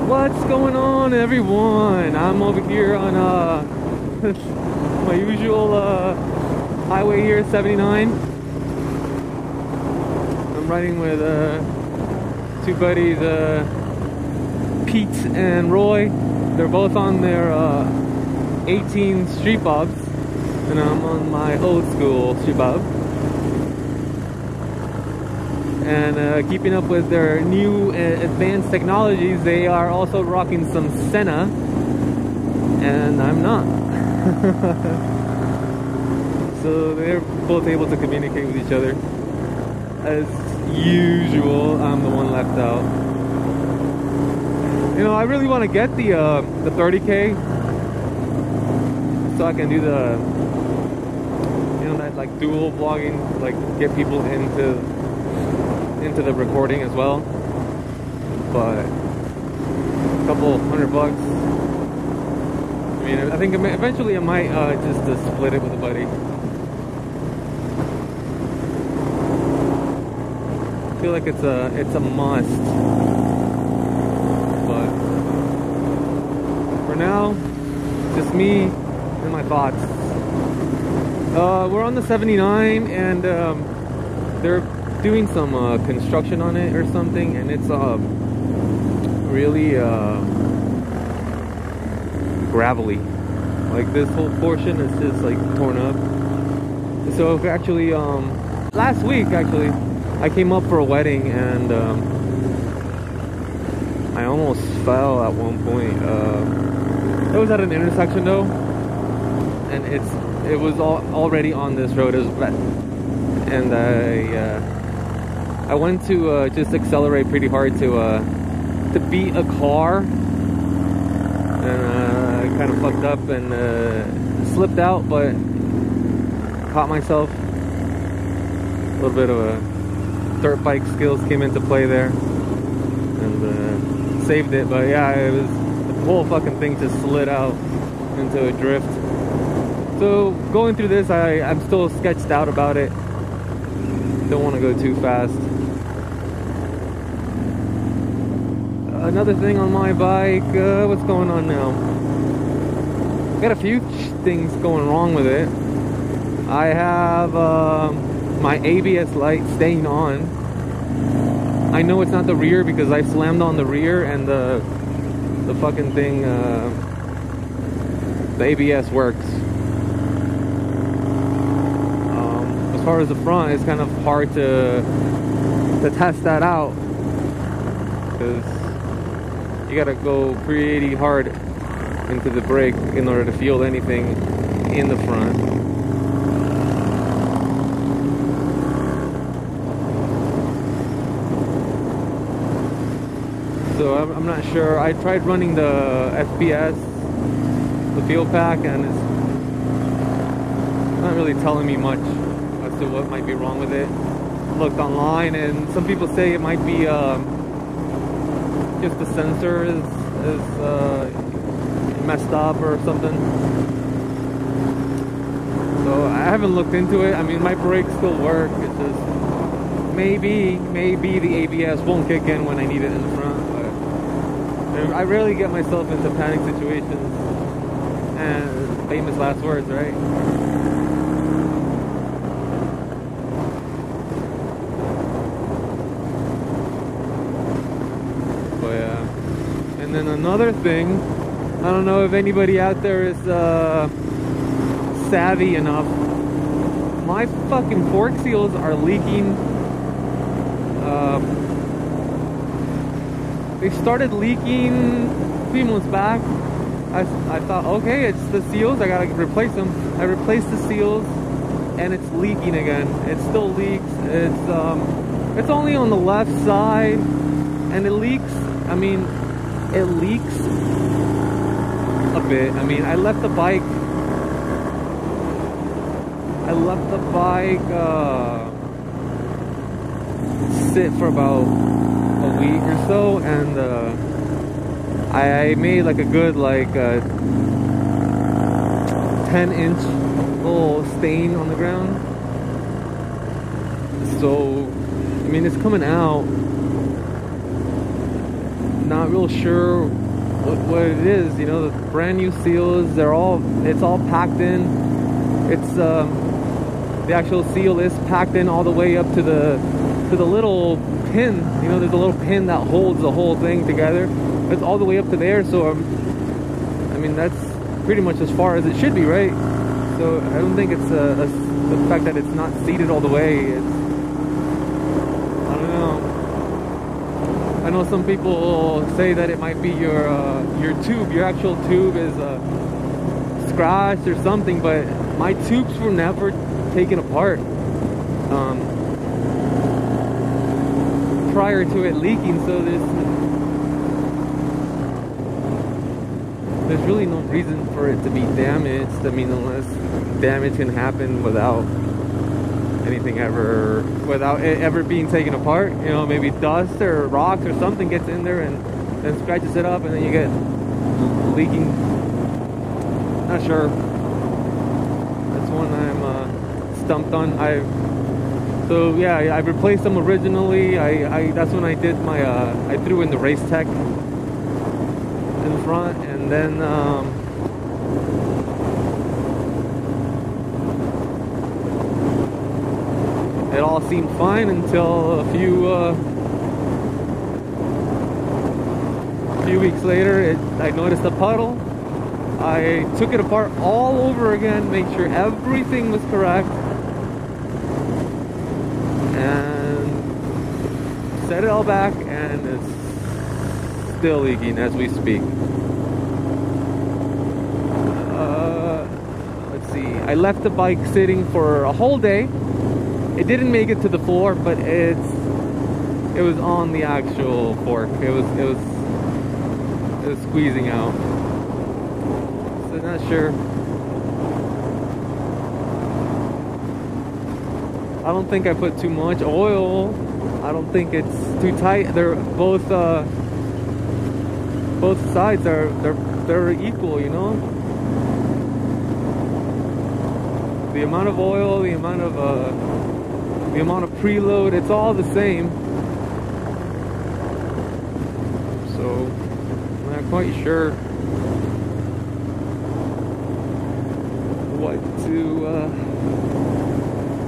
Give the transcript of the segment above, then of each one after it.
What's going on, everyone? I'm over here on my usual highway here, 79. I'm riding with two buddies, Pete and Roy. They're both on their 18 street bobs, and I'm on my old school street bob. And keeping up with their new advanced technologies, they are also rocking some Senna, and I'm not. So they're both able to communicate with each other. As usual, I'm the one left out. You know, I really want to get the 30K, so I can do the, you know, that like dual vlogging, like get people into the recording as well. But a couple $100. I mean, I think eventually I might just split it with a buddy. I feel like it's a must. But for now, just me and my thoughts. We're on the 79, and they're doing some construction on it or something, and it's really gravelly. Like this whole portion is just like torn up. So actually, last week actually, I came up for a wedding, and I almost fell at one point. It was at an intersection though, and it was already on this road as well, and I went to just accelerate pretty hard to beat a car, and I kind of fucked up and slipped out, but caught myself. A little bit of a dirt bike skills came into play there, and saved it. But yeah, the whole fucking thing just slid out into a drift. So going through this, I'm still sketched out about it. Don't want to go too fast. Another thing on my bike, what's going on now? Got a few things going wrong with it. I have my ABS light staying on. I know it's not the rear because I slammed on the rear, and the fucking thing, the ABS works. As far as the front, it's kind of hard to test that out, because you gotta go pretty hard into the brake in order to feel anything in the front. So I'm not sure. I tried running the FPS, the fuel pack, and it's not really telling me much as to what might be wrong with it. Looked online, and some people say it might be just the sensor is messed up or something. So I haven't looked into it. I mean, my brakes still work. It's just maybe the ABS won't kick in when I need it in the front. But I rarely get myself into panic situations. And famous last words, right? And then another thing, I don't know if anybody out there is savvy enough. My fucking fork seals are leaking. They started leaking a few months back. I thought, okay, it's the seals, I gotta replace them. I replaced the seals, and it's leaking again. It still leaks. It's only on the left side, and it leaks. I mean, it leaks a bit. I mean, I left the bike sit for about a week or so, and I made like a good 10-inch little stain on the ground. So I mean, it's coming out not real sure what it is. You know, the brand new seals, it's all packed in. It's the actual seal is packed in all the way up to the little pin. You know, there's a little pin that holds the whole thing together. It's all the way up to there. So I mean, that's pretty much as far as it should be, right? So I don't think it's the fact that it's not seated all the way. It's, I don't know. I know some people say that it might be your tube. Your actual tube is scratched or something, but my tubes were never taken apart prior to it leaking, so there's really no reason for it to be damaged. I mean, unless damage can happen without it ever being taken apart. You know, maybe dust or rocks or something gets in there and then scratches it up, and then you get leaking. Not sure. That's one I'm stumped on. So yeah, I replaced them originally. That's when I did my I threw in the race tech in front, and then it all seemed fine until a few weeks later. I noticed a puddle. I took it apart all over again, make sure everything was correct, and set it all back, and it's still leaking as we speak. Let's see, I left the bike sitting for a whole day. It didn't make it to the floor, but it was on the actual fork. It was squeezing out. So not sure. I don't think I put too much oil. I don't think it's too tight. They're both sides they're equal, you know. The amount of oil, the amount of preload, it's all the same. So I'm not quite sure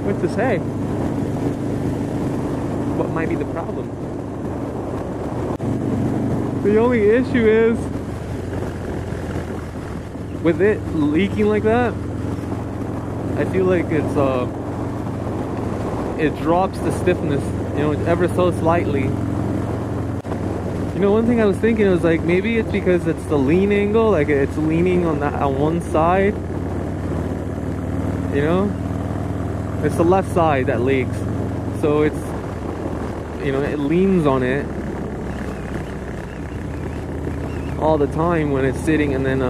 what to say. What might be the problem? The only issue is with it leaking like that, I feel like it drops the stiffness, you know, ever so slightly. You know, one thing I was thinking was like, maybe it's because it's the lean angle, like it's leaning on one side. You know, it's the left side that leaks, so it's, you know, it leans on it all the time when it's sitting, and then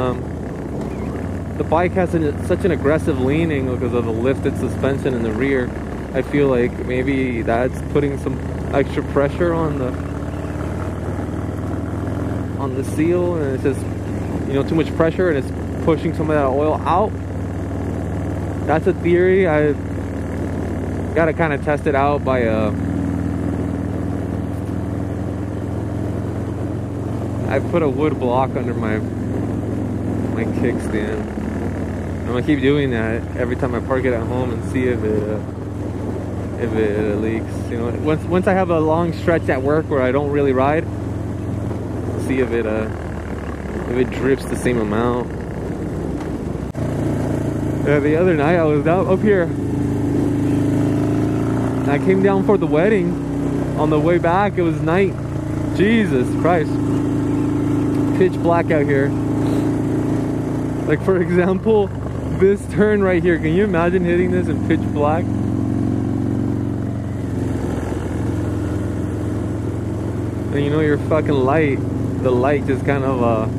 the bike has such an aggressive leaning because of the lifted suspension in the rear. I feel like maybe that's putting some extra pressure on the seal, and it's just, you know, too much pressure, and it's pushing some of that oil out. That's a theory. I gotta kind of test it out by I put a wood block under my kickstand. I'm gonna keep doing that every time I park it at home and see if it leaks. You know, once I have a long stretch at work where I don't really ride, see if it drips the same amount. The other night I was down up here, and I came down for the wedding. On the way back, it was night. Jesus Christ, pitch black out here. Like, for example, this turn right here, can you imagine hitting this in pitch black? And you know, your fucking light, the light just kind of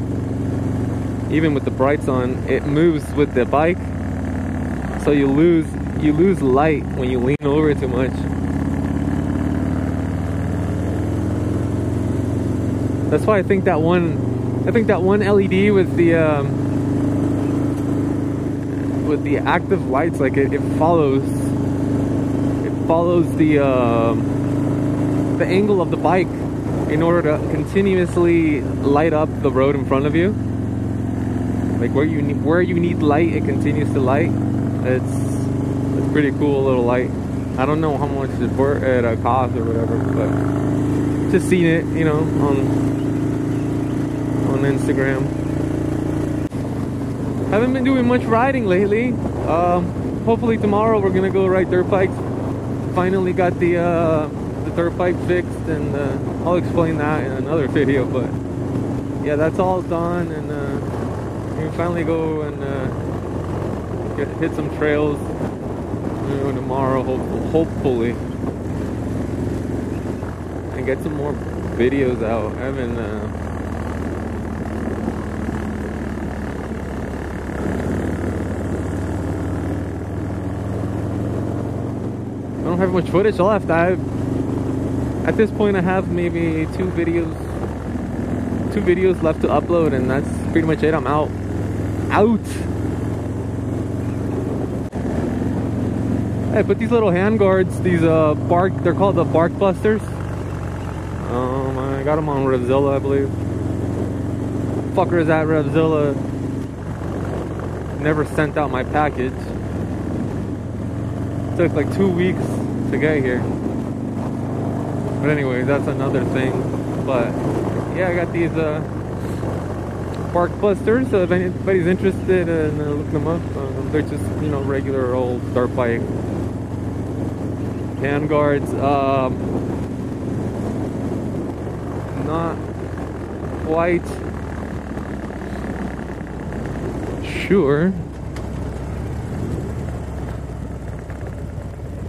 even with the brights on, it moves with the bike, so you lose light when you lean over too much. That's why I think that one LED with the active lights, like it follows the angle of the bike. in order to continuously light up the road in front of you. Like where you need light, it continues to light. It's pretty cool little light. I don't know how much it costs or whatever, but just seen it, you know, on Instagram. Haven't been doing much riding lately. Hopefully tomorrow we're gonna go ride dirt bikes. Finally got the dirt bike fixed, and I'll explain that in another video. But yeah, that's all done, and we can finally go and hit some trails, you know, tomorrow, hopefully, and get some more videos out. I haven't. I don't have much footage left. At this point I have maybe two videos left to upload, and that's pretty much it. I'm out. I put these little hand guards, these they're called the bark busters. I got them on Revzilla, I believe. Fuckers at Revzilla never sent out my package. Took like 2 weeks to get here. But anyway, that's another thing. But yeah, I got these bark busters. So if anybody's interested in looking them up, they're just, you know, regular old dirt bike hand guards. Not quite sure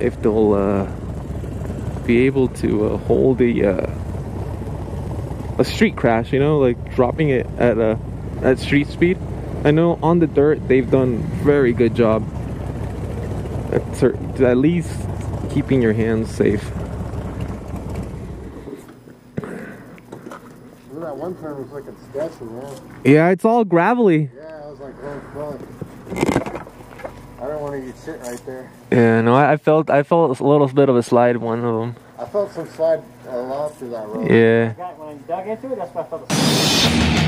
if they'll be able to hold a street crash, you know, like dropping it at street speed. I know on the dirt they've done very good job at least keeping your hands safe. That one turn was like a sketchy, man. Yeah, it's all gravelly. Yeah, I was like, oh, I don't want to get shit right there. Yeah, no, I felt a little bit of a slide one of them. I felt some slide a lot through that road. Yeah. When I dug into it, that's why I felt the slide.